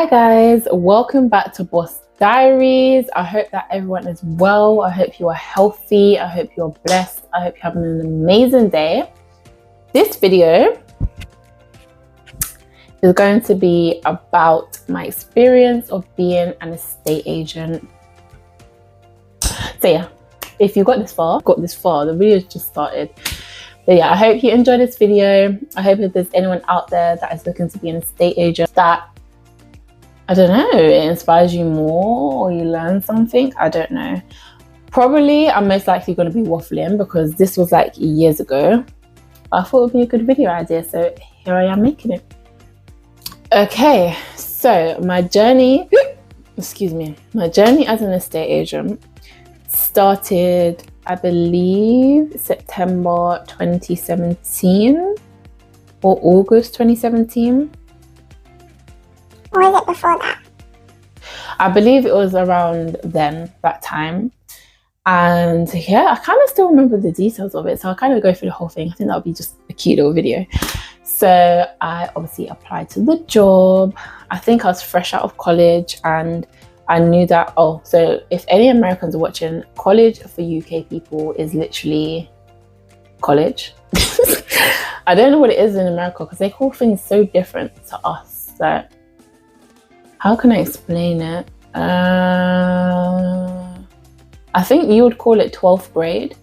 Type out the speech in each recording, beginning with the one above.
guys, welcome back to Boss Diaries. I hope that everyone is well. I hope you are healthy. I hope you're blessed. I hope you're having an amazing day. This video is going to be about my experience of being an estate agent. So yeah, if you got this far, the video just started. But yeah, I hope you enjoyed this video. I hope if there's anyone out there that is looking to be an estate agent, that, I don't know, it inspires you more or you learn something. I don't know. Probably I'm most likely going to be waffling because this was like years ago. But I thought it would be a good video idea, so here I am making it. Okay, so my journey, my journey as an estate agent started, I believe, September 2017 or August 2017. Or was it before that? I believe it was around then, that time. And yeah, I kind of still remember the details of it. So I'll kind of go through the whole thing. I think that would be just a cute little video. So I obviously applied to the job. I think I was fresh out of college and I knew that, so if any Americans are watching, college for UK people is literally college. I don't know what it is in America because they call things so different to us. So how can I explain it? I think you would call it 12th grade.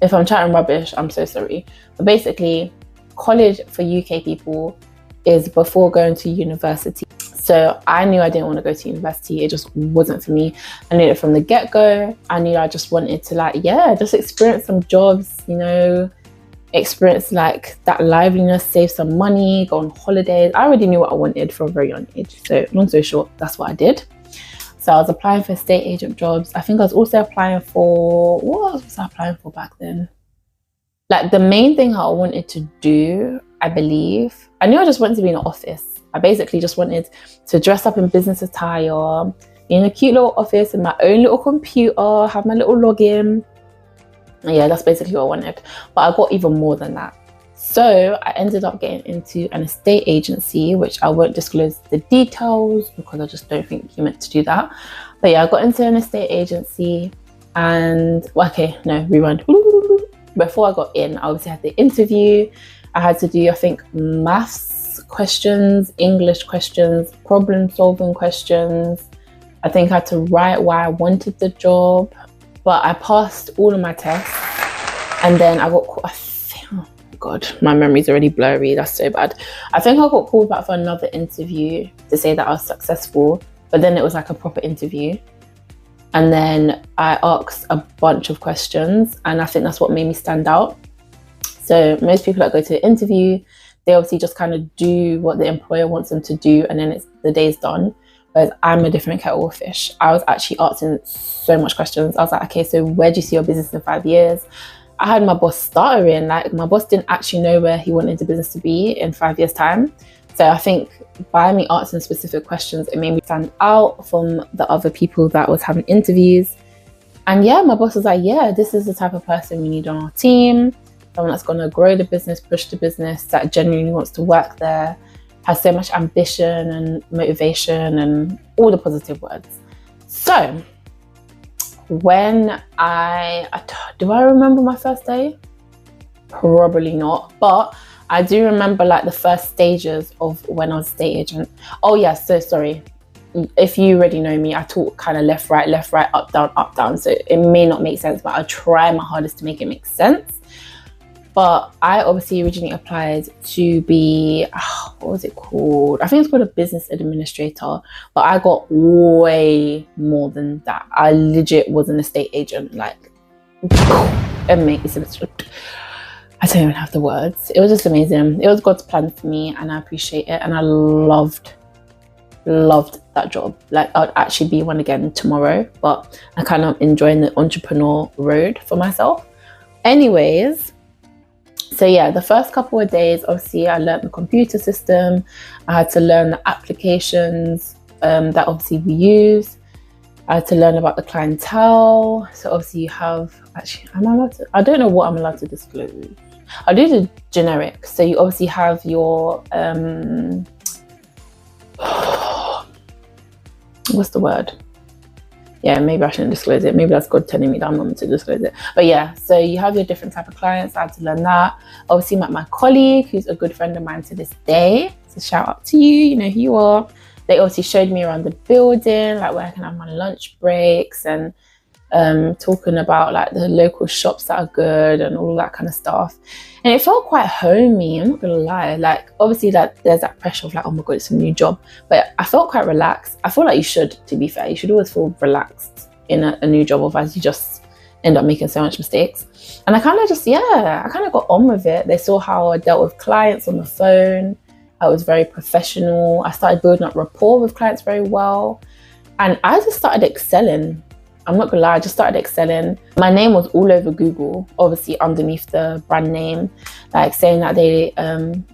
If I'm chatting rubbish, I'm so sorry. But basically, college for UK people is before going to university. So I knew I didn't want to go to university. It just wasn't for me. I knew it from the get-go. I knew I just wanted to just experience some jobs, experience like that liveliness, save some money, go on holidays. I already knew what I wanted from a very young age. So long story short, that's what I did. So I was applying for estate agent jobs. I think I was also applying for, what else was I applying for back then? Like the main thing I wanted to do, I believe, I knew I just wanted to be in an office. I basically just wanted to dress up in business attire, be in a cute little office with my own little computer, have my little login. Yeah, that's basically what I wanted. But I got even more than that. So I ended up getting into an estate agency, which I won't disclose the details because I just don't think you're meant to do that. But yeah, I got into an estate agency and, rewind. Before I got in, I obviously had the interview. I had to do, I think, maths questions, English questions, problem solving questions. I think I had to write why I wanted the job. But I passed all of my tests and then I got called, oh God, my memory's already blurry, that's so bad. I think I got called back for another interview to say that I was successful, but then it was like a proper interview. And then I asked a bunch of questions and I think that's what made me stand out. So most people that go to the interview, they obviously just kind of do what the employer wants them to do and then the day's done. Whereas I'm a different kettle of fish. I was actually asking so much questions. I was like, okay, so where do you see your business in 5 years? I had my boss stuttering. Like my boss didn't actually know where he wanted the business to be in 5 years' time. So I think by me asking specific questions, it made me stand out from the other people that was having interviews. And yeah, my boss was like, yeah, this is the type of person we need on our team. Someone that's going to grow the business, push the business, that genuinely wants to work there, has so much ambition and motivation and all the positive words. So when do I remember my first day? Probably not, but I do remember like the first stages of when I was a estate agent. Oh yeah, so sorry. If you already know me, I talk kind of left, right, up, down. So it may not make sense, but I'll try my hardest to make it make sense. But I obviously originally applied to be, what was it called? I think it's called a business administrator, but I got way more than that. I legit was an estate agent, like amazing. I don't even have the words. It was just amazing. It was God's plan for me and I appreciate it. And I loved that job. Like I'd actually be one again tomorrow, but I kind of enjoying the entrepreneur road for myself. Anyways, so yeah, the first couple of days, obviously, I learned the computer system. I had to learn the applications that obviously we use. I had to learn about the clientele. So obviously you have, actually, I don't know what I'm allowed to disclose. I do the generic. So you obviously have your what's the word? Yeah, maybe I shouldn't disclose it. Maybe that's God telling me that I'm not meant to disclose it. But yeah, so you have your different type of clients. I had to learn that. Obviously, met my colleague, who's a good friend of mine to this day. So shout out to you. You know who you are. They obviously showed me around the building, like where I can have my lunch breaks, and talking about like the local shops that are good and all that kind of stuff. And it felt quite homey, I'm not gonna lie. Like obviously like there's that pressure of like, oh my god, it's a new job, but I felt quite relaxed. I feel like you should, to be fair, you should always feel relaxed in a new job, otherwise you just end up making so much mistakes. And I kind of got on with it. They saw how I dealt with clients on the phone. I was very professional. I started building up rapport with clients very well, and I just started excelling. I'm not gonna lie, I just started excelling. My name was all over Google, obviously underneath the brand name, like saying that they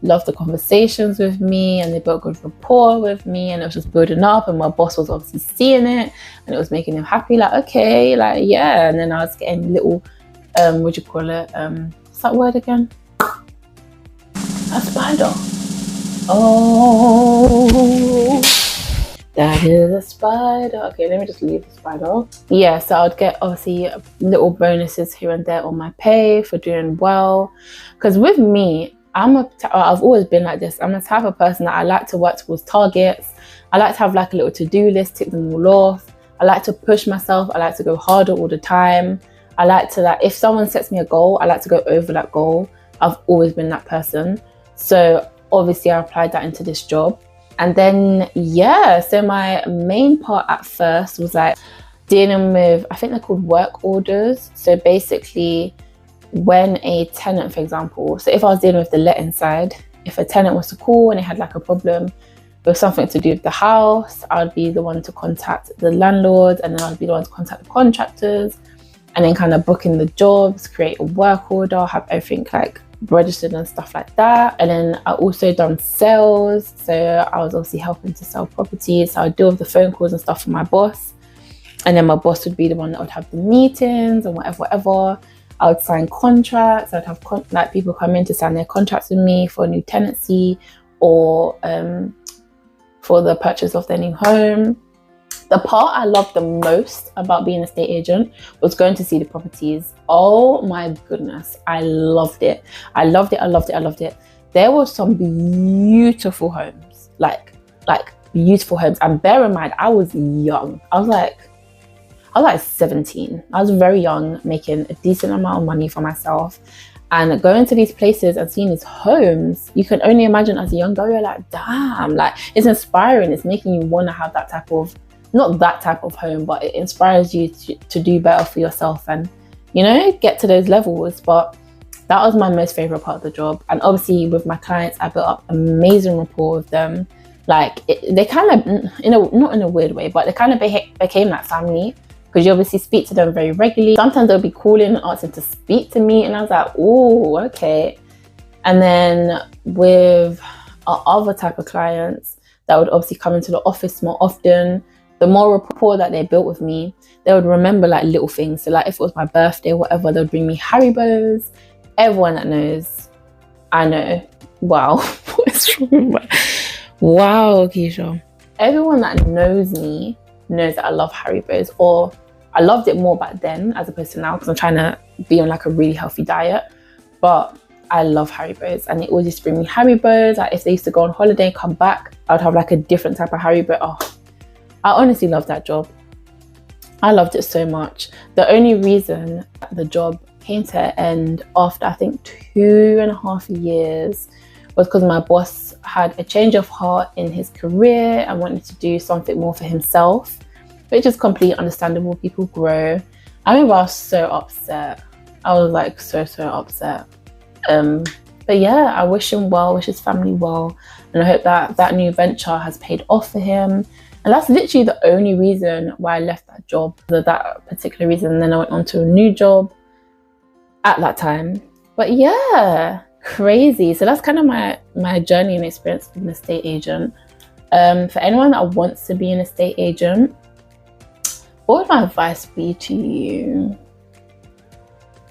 loved the conversations with me and they built good rapport with me, and it was just building up, and my boss was obviously seeing it and it was making him happy, like, okay, like, yeah. And then I was getting little, what's that word again? A spider. Oh, that is a spider. Okay, let me just leave the spider. Yeah, so I'd get obviously little bonuses here and there on my pay for doing well. Because with me, I've always been like this. I'm the type of person that I like to work towards targets. I like to have like a little to-do list, tick them all off. I like to push myself. I like to go harder all the time. I like to, like, if someone sets me a goal, I like to go over that goal. I've always been that person. So obviously I applied that into this job. And then, yeah, so my main part at first was like dealing with, I think they're called work orders. So basically when a tenant, for example, so if I was dealing with the letting side, if a tenant was to call and they had like a problem with something to do with the house, I'd be the one to contact the landlord, and then I'd be the one to contact the contractors, and then kind of book in the jobs, create a work order, have everything like registered and stuff like that. And then I also done sales, so I was obviously helping to sell properties. So I'd deal with the phone calls and stuff for my boss, and then my boss would be the one that would have the meetings and whatever. I would sign contracts. I'd have like people come in to sign their contracts with me for a new tenancy or for the purchase of their new home. The part I loved the most about being an estate agent was going to see the properties. Oh my goodness, I loved it. I loved it. There were some beautiful homes, like beautiful homes. And bear in mind, I was young. I was like 17. I was very young, making a decent amount of money for myself. And going to these places and seeing these homes, you can only imagine as a young girl, you're like, damn, like it's inspiring. It's making you want to have that type of, not that type of home, but it inspires you to do better for yourself and, you know, get to those levels. But that was my most favorite part of the job. And obviously with my clients, I built up amazing rapport with them. Like they kind of, not in a weird way, but they kind of became like family, because you obviously speak to them very regularly. Sometimes they'll be calling and asking to speak to me, and I was like, oh, okay. And then with our other type of clients that would obviously come into the office more often, the more rapport that they built with me, they would remember like little things. So like if it was my birthday or whatever, they would bring me Haribos. Everyone that knows, I know. Wow, what is wrong with wow, Keisha. Everyone that knows me knows that I love Haribos, or I loved it more back then as opposed to now, because I'm trying to be on like a really healthy diet. But I love Haribos, and they always used to bring me Haribos. Like if they used to go on holiday and come back, I'd have like a different type of Haribo. Oh, I honestly love that job. I loved it so much. The only reason the job came to an end after I think 2.5 years was because my boss had a change of heart in his career and wanted to do something more for himself, which is completely understandable. People grow. I remember I was so upset. I was like so upset. But yeah, I wish him well, wish his family well, and I hope that that new venture has paid off for him. And that's literally the only reason why I left that job, for that particular reason. And then I went on to a new job at that time. But yeah, crazy. So that's kind of my journey and experience as an estate agent. For anyone that wants to be an estate agent, what would my advice be to you?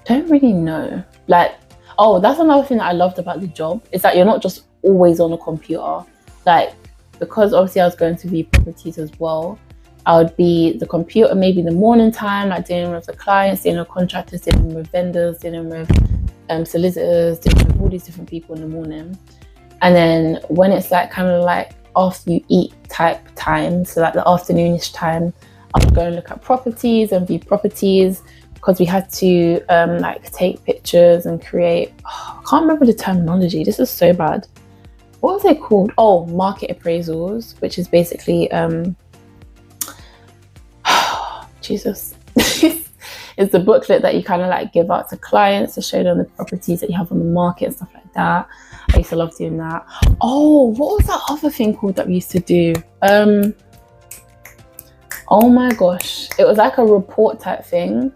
Don't really know. Like, oh, that's another thing that I loved about the job, is that you're not just always on a computer. Like, because obviously I was going to view properties as well, I would be the computer maybe in the morning time, like dealing with the clients, dealing with contractors, dealing with vendors, dealing with solicitors, dealing with all these different people in the morning. And then when it's like kind of like after you eat type time, so like the afternoonish time, I would go and look at properties and view properties, because we had to like take pictures and create, I can't remember the terminology, this is so bad. What was they called? Oh, market appraisals, which is basically Jesus. It's the booklet that you kind of like give out to clients to show them the properties that you have on the market and stuff like that. I used to love doing that. Oh, what was that other thing called that we used to do? Oh my gosh, it was like a report type thing.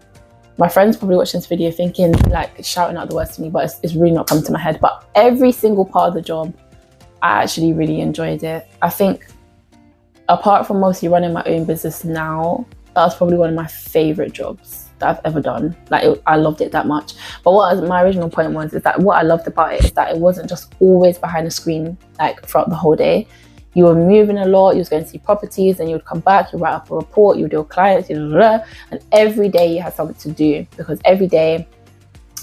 My friends probably watching this video thinking, like, shouting out the words to me, but it's really not come to my head. But every single part of the job, I actually really enjoyed it. I think apart from mostly running my own business now, that was probably one of my favorite jobs that I've ever done. Like, I loved it that much. But what my original point was, is that what I loved about it is that it wasn't just always behind the screen, like throughout the whole day. You were moving a lot, you was going to see properties, and you would come back, you write up a report, you would deal with clients, and every day you had something to do, because every day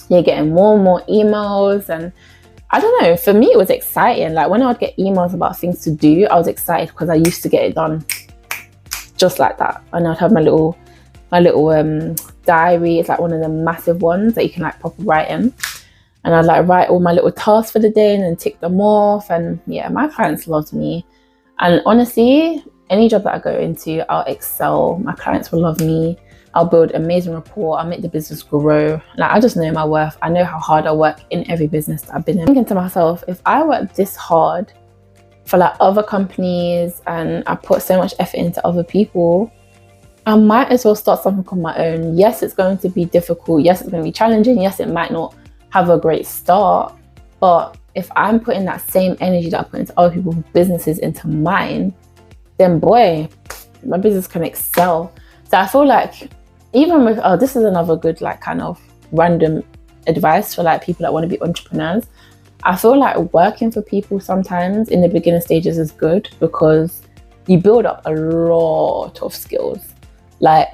you're getting more and more emails. And I don't know, for me it was exciting. Like when I would get emails about things to do, I was excited because I used to get it done just like that. And I'd have my little diary. It's like one of the massive ones that you can like proper write in. And I'd like write all my little tasks for the day and then tick them off. And yeah, my clients loved me. And honestly, any job that I go into, I'll excel. My clients will love me. I'll build amazing rapport. I'll make the business grow. Like, I just know my worth. I know how hard I work in every business that I've been in. Thinking to myself, if I work this hard for like other companies and I put so much effort into other people, I might as well start something on my own. Yes, it's going to be difficult. Yes, it's going to be challenging. Yes, it might not have a great start. But if I'm putting that same energy that I put into other people's businesses into mine, then boy, my business can excel. So I feel like, even with, this is another good like kind of random advice for like people that want to be entrepreneurs. I feel like working for people sometimes in the beginner stages is good, because you build up a lot of skills. Like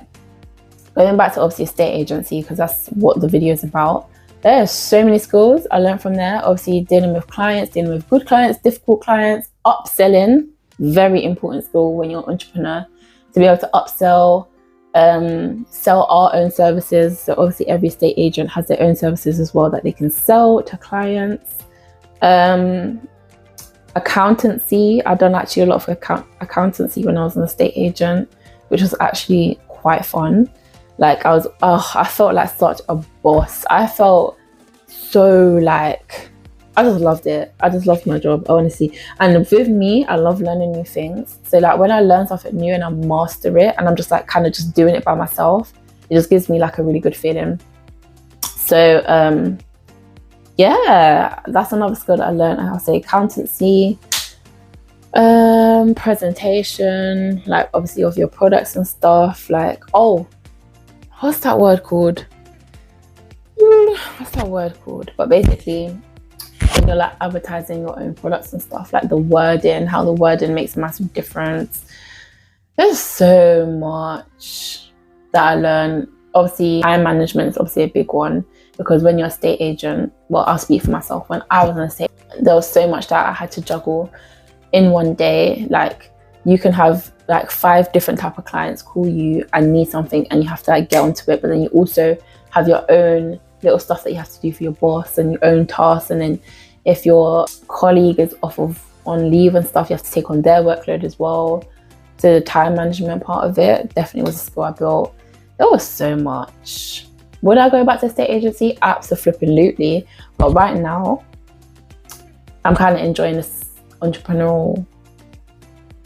going back to obviously estate agency, because that's what the video is about. There are so many skills I learned from there. Obviously dealing with clients, dealing with good clients, difficult clients, upselling, very important skill when you're an entrepreneur, to be able to upsell, sell our own services. So obviously every estate agent has their own services as well that they can sell to clients. Accountancy, I've done actually a lot of accountancy when I was an estate agent, which was actually quite fun. Like I felt like such a boss. I felt so like, I just loved it. I just loved my job, honestly. And with me, I love learning new things. So like when I learn something new and I master it and I'm just like kind of just doing it by myself, it just gives me like a really good feeling. So yeah, that's another skill that I learned. I'll say accountancy, presentation, like obviously of your products and stuff. Like, oh, what's that word called? But basically, when you're like advertising your own products and stuff, like the wording, how the wording makes a massive difference. There's so much that I learned. Obviously, time management is obviously a big one, because when you're a estate agent, well, I'll speak for myself. When I was an estate agent, there was so much that I had to juggle in one day. Like you can have like 5 different type of clients call you and need something, and you have to like get onto it. But then you also have your own little stuff that you have to do for your boss and your own tasks. And then if your colleague is on leave and stuff, you have to take on their workload as well. So the time management part of it definitely was a skill I built. There was so much. Would I go back to estate agency? Absolutely. But right now, I'm kind of enjoying this entrepreneurial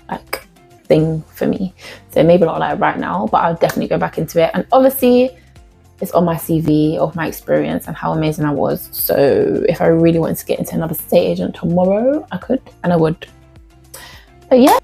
like thing for me. So maybe not like right now, but I'll definitely go back into it. And obviously, it's on my CV of my experience and how amazing I was. So if I really wanted to get into another estate agent tomorrow, I could and I would. But yeah.